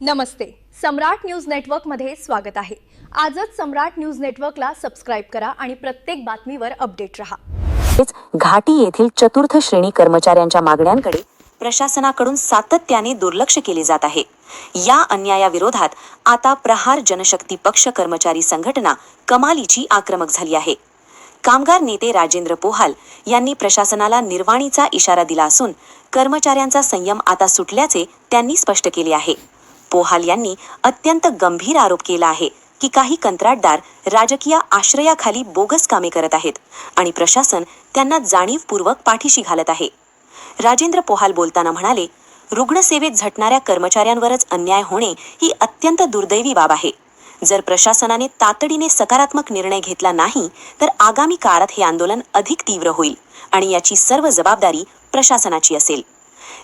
नमस्ते. सम्राट news network मध्ये स्वागत आहे. आजच सम्राट न्यूज नेटवर्कला सबस्क्राइब करा आणि प्रत्येक बातमीवर अपडेट रहा. घाटी येथील चतुर्थ श्रेणी कर्मचाऱ्यांच्या मागण्यांकडे प्रशासनाकडून सातत्याने दुर्लक्ष केले जात आहे. या अन्यायाविरोधात आता प्रहार जनशक्ती पक्ष कर्मचारी संघटना कमालीची आक्रमक झाली आहे. कामगार नेते राजेंद्र पोहाल यांनी प्रशासनाला निर्वाणीचा इशारा दिला असून कर्मचाऱ्यांचा संयम आता सुटल्याचे त्यांनी स्पष्ट केले आहे. पोहाल यांनी अत्यंत गंभीर आरोप केला आहे की काही कंत्राटदार राजकीय आश्रयाखाली बोगस कामे करत आहेत आणि प्रशासन त्यांना जाणीवपूर्वक पाठीशी घालत आहे. राजेंद्र पोहाल बोलताना म्हणाले, रुग्णसेवेत झटणाऱ्या कर्मचाऱ्यांवरच अन्याय होणे ही अत्यंत दुर्दैवी बाब आहे. जर प्रशासनाने तातडीने सकारात्मक निर्णय घेतला नाही तर आगामी काळात हे आंदोलन अधिक तीव्र होईल आणि याची सर्व जबाबदारी प्रशासनाची असेल.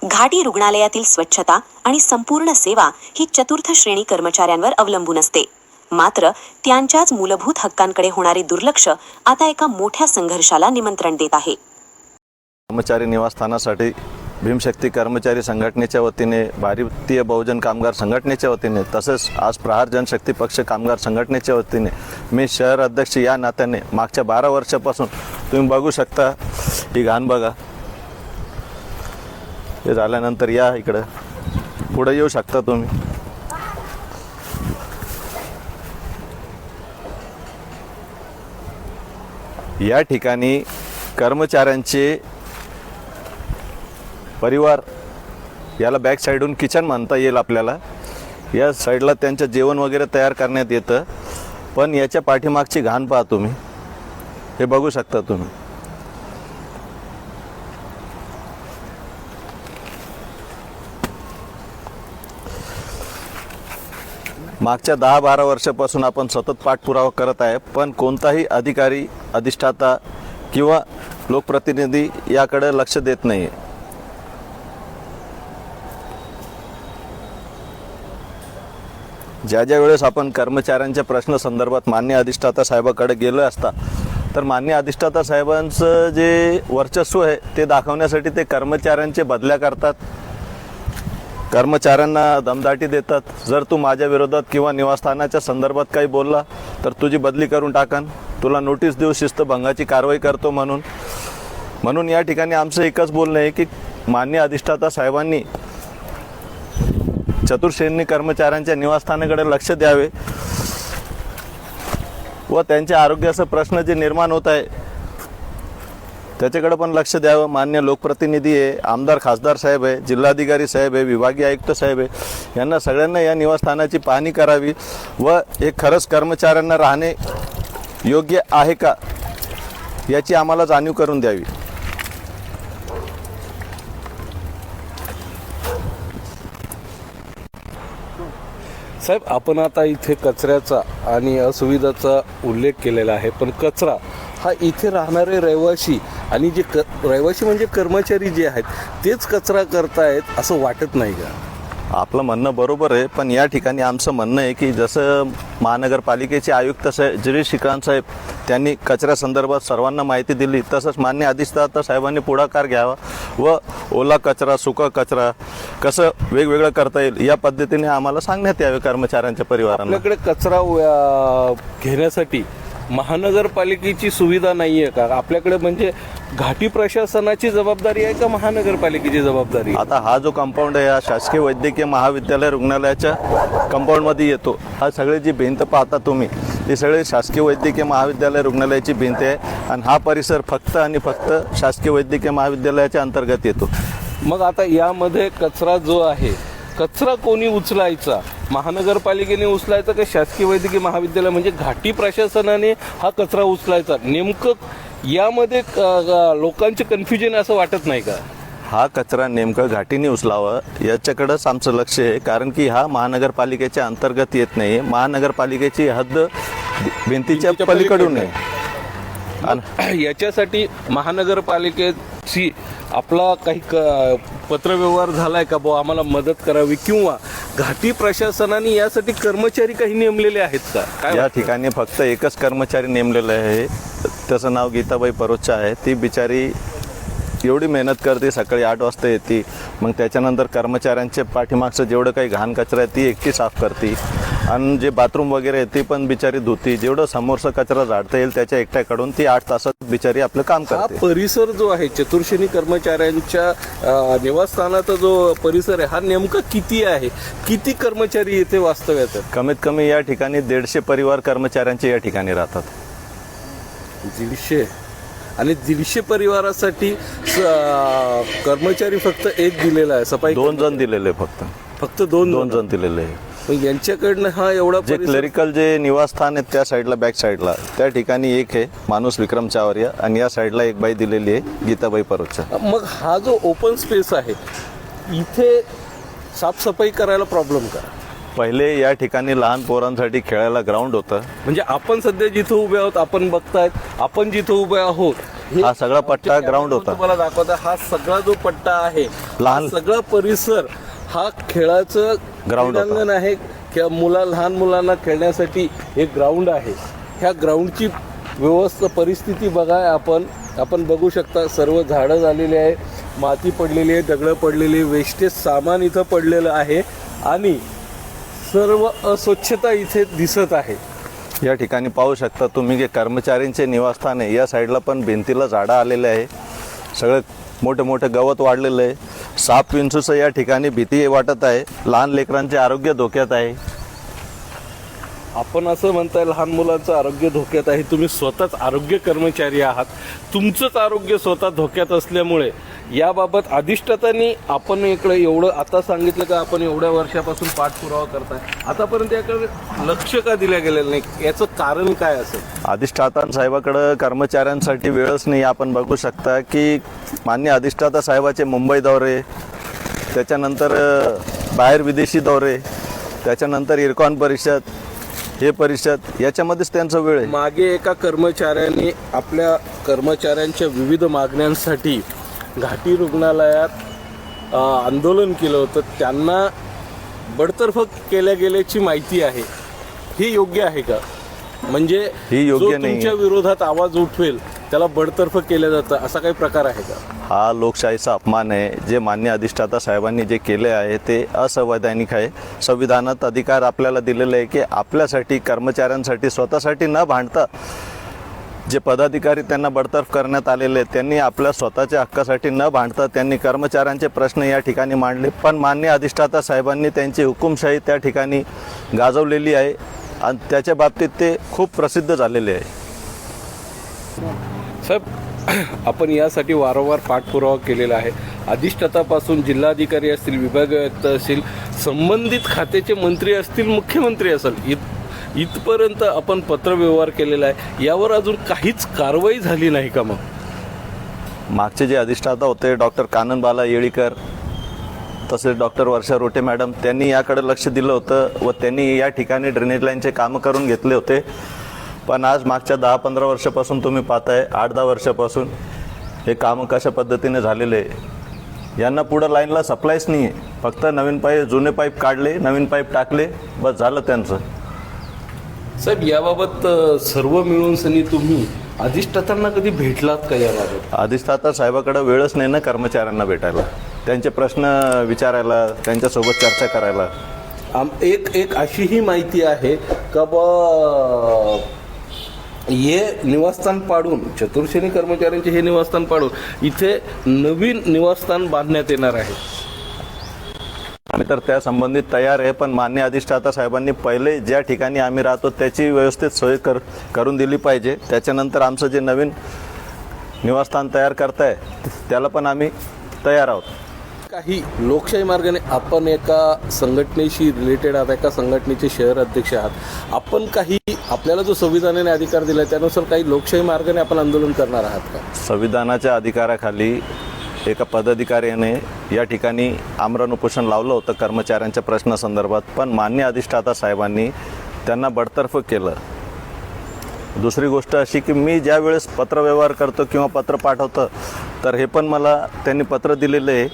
घाटी रुग्णालयातील स्वच्छता आणि संपूर्ण सेवा ही चतुर्थ श्रेणी कर्मचाऱ्यांवर अवलंबून असते. मात्र त्यांच्याच मूलभूत हक्कांकडे होणारे दुर्लक्ष आता एका मोठ्या संघर्षाला निमंत्रण देत आहे. कर्मचारी निवासस्थानासाठी भीमशक्ती कर्मचारी संघटनेच्या वतीने, भारतीय बहुजन कामगार संघटनेच्या वतीने, तसेच आज प्रहार जनशक्ती पक्ष कामगार संघटनेच्या वतीने मी शहर अध्यक्ष या नात्याने मागच्या 12 वर्षापासून तुम्ही बघू शकता ही घाण बघा. हे झाल्यानंतर या इकडं पुढे येऊ शकता तुम्ही. या ठिकाणी कर्मचाऱ्यांचे परिवार, याला बॅक साईडहून किचन म्हणता येईल आपल्याला, या साईडला त्यांचं जेवण वगैरे तयार करण्यात येतं. पण याच्या पाठीमागची घाण पहा तुम्ही, हे बघू शकता तुम्ही. मागच्या 10-12 वर्षापासून आपण सतत पाठपुरावा करत आहे, पण कोणताही अधिकारी, अधिष्ठाता किंवा लोकप्रतिनिधी याकडे लक्ष देत नाही. ज्या वेळेस आपण कर्मचाऱ्यांच्या प्रश्न संदर्भात मान्य अधिष्ठाता साहेबाकडे गेलो असता, तर मान्य अधिष्ठाता साहेबांचं जे वर्चस्व आहे ते दाखवण्यासाठी ते कर्मचाऱ्यांचे बदल्या करतात, कर्मचाऱ्यांना दमदाटी देतात. जर तू माझ्या विरोधात किंवा निवासस्थानाच्या संदर्भात काही बोलला तर तुझी बदली करून टाकन, तुला नोटीस देऊ, शिस्तभंगाची कारवाई करतो म्हणून या ठिकाणी आमचं एकच बोलणं आहे की मान्य अधिष्ठाता साहेबांनी चतुर्श्रेणी कर्मचाऱ्यांच्या निवासस्थानाकडे लक्ष द्यावे व त्यांच्या आरोग्याचा प्रश्न जे निर्माण होत आहे त्याच्याकडे पण लक्ष द्यावं. मान्य लोकप्रतिनिधी आहे, आमदार खासदार साहेब आहे, जिल्हाधिकारी साहेब आहे, विभागीय आयुक्त साहेब आहे, यांना सगळ्यांना या निवासस्थानाची पाहणी करावी व हे खरंच कर्मचाऱ्यांना राहणे योग्य आहे का याची आम्हाला जाणीव करून द्यावी. साहेब, आपण आता इथे कचऱ्याचा आणि असुविधाचा उल्लेख केलेला आहे, पण कचरा हा इथे राहणारे रहिवासी आणि जे रहिवासी म्हणजे कर्मचारी जे आहेत तेच कचरा करतायत असं वाटत नाही का? आपलं म्हणणं बरोबर आहे, पण या ठिकाणी आमचं म्हणणं आहे की जसं महानगरपालिकेचे आयुक्त साहेब गिरीश शिकाण साहेब त्यांनी कचऱ्यासंदर्भात सर्वांना माहिती दिली, तसंच मान्य अधिष्ठाता साहेबांनी पुढाकार घ्यावा व ओला कचरा, सुका कचरा कसं वेगवेगळं करता येईल या पद्धतीने आम्हाला सांगण्यात यावे कर्मचाऱ्यांच्या परिवारांना. आपल्याकडे कचरा घेण्यासाठी महानगरपालिकेची सुविधा नाही आहे का? आपल्याकडे म्हणजे घाटी प्रशासनाची जबाबदारी आहे का महानगरपालिकेची जबाबदारी? आता हा जो कंपाऊंड आहे हा शासकीय वैद्यकीय महाविद्यालय रुग्णालयाच्या कंपाऊंडमध्ये येतो. हा सगळी जी भिंत पाहता तुम्ही ही सगळी शासकीय वैद्यकीय महाविद्यालय रुग्णालयाची भिंत आहे आणि हा परिसर फक्त आणि फक्त शासकीय वैद्यकीय महाविद्यालयाच्या अंतर्गत येतो. मग आता यामध्ये कचरा जो आहे, कचरा कोणी उचलायचा? महानगरपालिकेने उचलायचा का शासकीय वैद्यकीय महाविद्यालय म्हणजे घाटी प्रशासनाने हा कचरा उचलायचा? नेमकं यामध्ये लोकांचे कन्फ्युजन असं वाटत नाही का? हा कचरा नेमकं घाटीने उचलावं याच्याकडेच आमचं लक्ष आहे, कारण की हा महानगरपालिकेच्या अंतर्गत येत नाही. महानगरपालिकेची हद्द भिंतीच्या पलीकडून आहे. याच्यासाठी महानगरपालिकेची आपला काही पत्रव्यवहार झालाय का बुवा आम्हाला मदत करावी, किंवा घाटी प्रशासनाने यासाठी कर्मचारी काही नेमलेले आहेत का? या ठिकाणी फक्त एकच कर्मचारी नेमलेला आहे, त्याचं नाव गीताबाई परोचा आहे. ती बिचारी एवढी मेहनत करते, सकाळी 8 वाजता येते, मग त्याच्यानंतर कर्मचाऱ्यांचे पाठीमागचं जेवढं काही घाण कचरा आहे ती एकटी साफ करते आणि जे बाथरूम वगैरे आहे ती पण बिचारी धुती. जेवढं समोरचा कचरा झाडता येईल त्याच्या एकट्याकडून ती 8 तासात बिचारी आपलं काम हा करते. परिसर जो आहे चतुर्श्रेणी कर्मचाऱ्यांच्या निवासस्थानाचा जो परिसर आहे हा नेमका किती आहे, किती कर्मचारी येथे वास्तव्यात आहेत? कमीत कमी या ठिकाणी 150 परिवार कर्मचाऱ्यांचे या ठिकाणी राहतात. 150 आणि 150 परिवारासाठी कर्मचारी फक्त एक दिलेला आहे, सफाई 2 जण दिलेले फक्त दोन जण दिलेले आहे. मग यांच्याकडनं हा एवढा जे परिसर- क्लरिकल जे निवासस्थान आहेत त्या साईडला, बॅक साईडला त्या ठिकाणी एक आहे माणूस विक्रम चावरिया आणि या साईडला एक बाई दिलेली आहे गीताबाई परोचा. मग हा जो ओपन स्पेस आहे इथे साफसफाई करायला प्रॉब्लेम का? पहिले या ठिकाणी लहान पोरांसाठी खेळायला ग्राउंड होतं. म्हणजे आपण सध्या जिथं उभे आहोत, आपण बघतायत आपण जिथं उभे आहोत हा सगळा पट्टा ग्राउंड होता. तुम्हाला दाखवता हा सगळा जो पट्टा आहे, लहान- हा सगळा परिसर हा खेळाचं ग्राउंड होता. क्रीडांगण आहे. लहान मुलांना खेळण्यासाठी एक ग्राउंड आहे. ह्या ग्राउंडची व्यवस्था परिस्थिती बघा, आपण बघू शकता सर्व झाडं झालेली आहे, माती पडलेली आहे, दगडं पडलेली, वेस्टेज सामान इथं पडलेलं आहे आणि सर्व अस्वच्छता इथे दिसत आहे. या ठिकाणी पाहू शकता तुम्ही की कर्मचाऱ्यांचे निवासस्थान आहे. या साईडला पण भिंतीला झाडं आलेले आहे, सगळं मोठे मोठे गवत वाढलेलं आहे. साप विंचूचं या ठिकाणी भीती वाटत आहे. लहान लेकरांचे आरोग्य धोक्यात आहे. आपण असं म्हणताय लहान मुलांचं आरोग्य धोक्यात आहे, तुम्ही स्वतःच आरोग्य कर्मचारी आहात, तुमचंच आरोग्य स्वतः धोक्यात असल्यामुळे याबाबत अधिष्ठातांनी आपण इकडे एवढं आता सांगितलं का आपण एवढ्या वर्षापासून पाठपुरावा करताय, आतापर्यंत याकडे लक्ष का दिलं गेलेलं नाही, याचं कारण काय असेल? अधिष्ठाता साहेबाकडं कर्मचाऱ्यांसाठी वेळच नाही. आपण बघू शकता की मान्य अधिष्ठाता साहेबाचे मुंबई दौरे, त्याच्यानंतर बाहेर विदेशी दौरे, त्याच्यानंतर इरकॉन परिषद, हे परिषद, याच्यामध्येच त्यांचा वेळ आहे. मागे एका कर्मचाऱ्याने आपल्या कर्मचाऱ्यांच्या विविध मागण्यांसाठी घाटी रुग्णालयात आंदोलन केलं होतं, त्यांना बडतर्फ केल्या गेल्याची माहिती आहे. हे योग्य आहे का? म्हणजे ही योग्य जो नाही. तुमच्या विरोधात आवाज उठवेल त्याला बडतर्फ केलं जातं, असा काही प्रकार आहे का? हा लोकशाहीचा अपमान आहे. जे मान्य अधिष्ठाता साहेबांनी जे केले आहे ते असंवैधानिक आहे. संविधानात अधिकार आपल्याला दिलेले आहे की आपल्यासाठी, कर्मचाऱ्यांसाठी, स्वतःसाठी न भांडता जे पदाधिकारी त्यांना बडतर्फ करण्यात आलेले आहेत त्यांनी आपल्या स्वतःच्या हक्कासाठी न भांडता त्यांनी कर्मचाऱ्यांचे प्रश्न या ठिकाणी मांडले. पण मान्य अधिष्ठाता साहेबांनी त्यांची हुकुमशाही त्या ठिकाणी गाजवलेली आहे आणि त्याच्या बाबतीत ते खूप प्रसिद्ध झालेले आहे. साहेब, आपण यासाठी वारंवार पाठपुरावा केलेला आहे. अधिष्ठातापासून जिल्हाधिकारी असतील, विभागीय आयुक्त असतील, संबंधित खात्याचे मंत्री असतील, मुख्यमंत्री असेल, इथपर्यंत आपण पत्रव्यवहार केलेला आहे. यावर अजून काहीच कारवाई झाली नाही का? मग मागचे जे अधिष्ठाता होते डॉक्टर काननबाला येळीकर, तसेच डॉक्टर वर्षा रोटे मॅडम, त्यांनी याकडे लक्ष दिलं होतं व त्यांनी या ठिकाणी ड्रेनेज लाईनचे कामं करून घेतले होते. पण आज मागच्या 10-15 वर्षापासून तुम्ही पाहताय, 8-10 वर्षापासून हे कामं कशा पद्धतीने झालेले आहे. यांना पुढं लाईनला सप्लायच नाही आहे. फक्त नवीन पाईप, जुने पाईप काढले, नवीन पाईप टाकले, बस झालं त्यांचं. साहेब, याबाबत सर्व मिळून सनी तुम्ही अधिष्ठातांना कधी भेटलात का याबाबत? अधिष्ठाता साहेबाकडे वेळच नाही ना कर्मचाऱ्यांना भेटायला, त्यांचे प्रश्न विचारायला, त्यांच्यासोबत चर्चा करायला. एक अशीही माहिती आहे का हे निवासस्थान पाडून, चतुर्श्रेणी कर्मचाऱ्यांचे हे निवासस्थान पाडून इथे नवीन निवासस्थान बांधण्यात येणार आहे. आम्ही तर त्या संबंधित तयार आहे, पण मान्य अधिष्ठाता साहेबांनी पहिले ज्या ठिकाणी आम्ही राहतो त्याची व्यवस्थित सोय करून दिली पाहिजे. त्याच्यानंतर आमचं जे नवीन निवासस्थान तयार करताय त्याला पण आम्ही तयार आहोत. काही लोकशाही मार्गाने आपण एका संघटनेशी रिलेटेड आहात, एका संघटनेचे शहर अध्यक्ष आहात, आपण काही आपल्याला जो संविधानाने अधिकार दिला त्यानुसार काही लोकशाही मार्गाने आपण आंदोलन करणार आहात का? संविधानाच्या अधिकाराखाली एका पदाधिकाऱ्याने या ठिकाणी आमरण उपोषण लावलं होतं कर्मचाऱ्यांच्या प्रश्नासंदर्भात, पण मान्य अधिष्ठाता साहेबांनी त्यांना बडतर्फ केलं. दुसरी गोष्ट अशी की मी ज्या वेळेस पत्रव्यवहार करतो किंवा पत्र पाठवतो तर हे पण मला त्यांनी पत्र दिलेलं आहे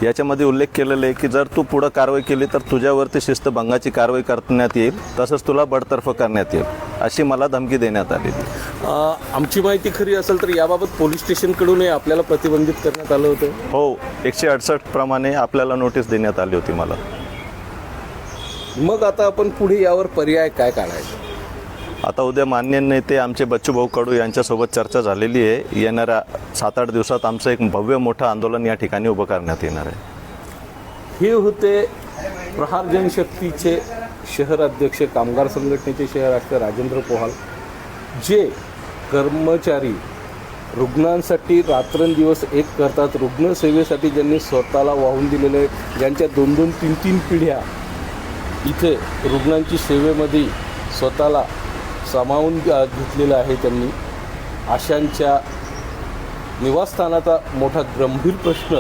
याच्यामध्ये उल्लेख केलेला आहे की जर तू पुढं कारवाई केली तर तुझ्यावरती शिस्तभंगाची कारवाई करण्यात येईल, तसंच तुला बडतर्फ करण्यात येईल, अशी मला धमकी देण्यात आलेली. आमची माहिती खरी असेल तर याबाबत पोलीस स्टेशनकडूनही आपल्याला प्रतिबंधित करण्यात आलं होतं. हो, 168 प्रमाणे आपल्याला नोटीस देण्यात आली होती मला. मग आता आपण पुढे यावर पर्याय काय काढायचा? आता उद्या माननीय नेते आमचे बच्चूभाऊ कडू यांच्यासोबत चर्चा झालेली आहे. येणाऱ्या 7-8 दिवसात आमचं एक भव्य मोठं आंदोलन या ठिकाणी उभं करण्यात येणार आहे. हे होते प्रहार जनशक्तीचे शहर अध्यक्ष, कामगार संघटनेचे शहर अध्यक्ष राजेंद्र पोहाल, जे कर्मचारी रुग्णांसाठी रात्रंदिवस एक करतात, रुग्णसेवेसाठी ज्यांनी स्वतःला वाहून दिलेले, ज्यांच्या 2-2, 3-3 पिढ्या इथे रुग्णांची सेवेमध्ये स्वतःला सामावून घेतलेलं आहे. त्यांनी अशांच्या निवासस्थानाचा मोठा गंभीर प्रश्न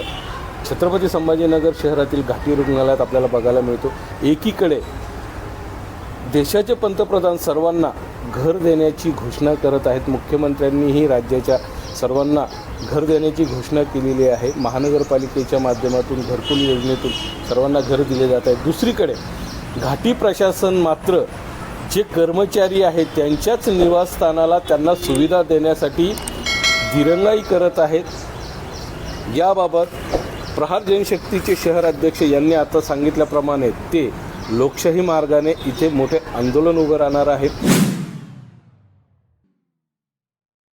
छत्रपती संभाजीनगर शहरातील घाटी रुग्णालयात आपल्याला बघायला मिळतो. एकीकडे देशाचे पंतप्रधान सर्वांना घर देण्याची घोषणा करत आहेत. मुख्यमंत्र्यांनीही राज्याच्या सर्वांना घर देण्याची घोषणा केलेली आहे. महानगरपालिकेच्या माध्यमातून घरकुल योजनेतून सर्वांना घर दिले जात आहेत. दुसरीकडे घाटी प्रशासन मात्र जे कर्मचारी आहेत त्यांच्याच निवासस्थानाला त्यांना सुविधा देण्यासाठी दिरंगाई करत आहेत. याबाबत प्रहार जनशक्तीचे शहर अध्यक्ष यांनी आता सांगितल्याप्रमाणे ते लोकशाही मार्गाने इथे मोठे आंदोलन उभं राहणार आहेत.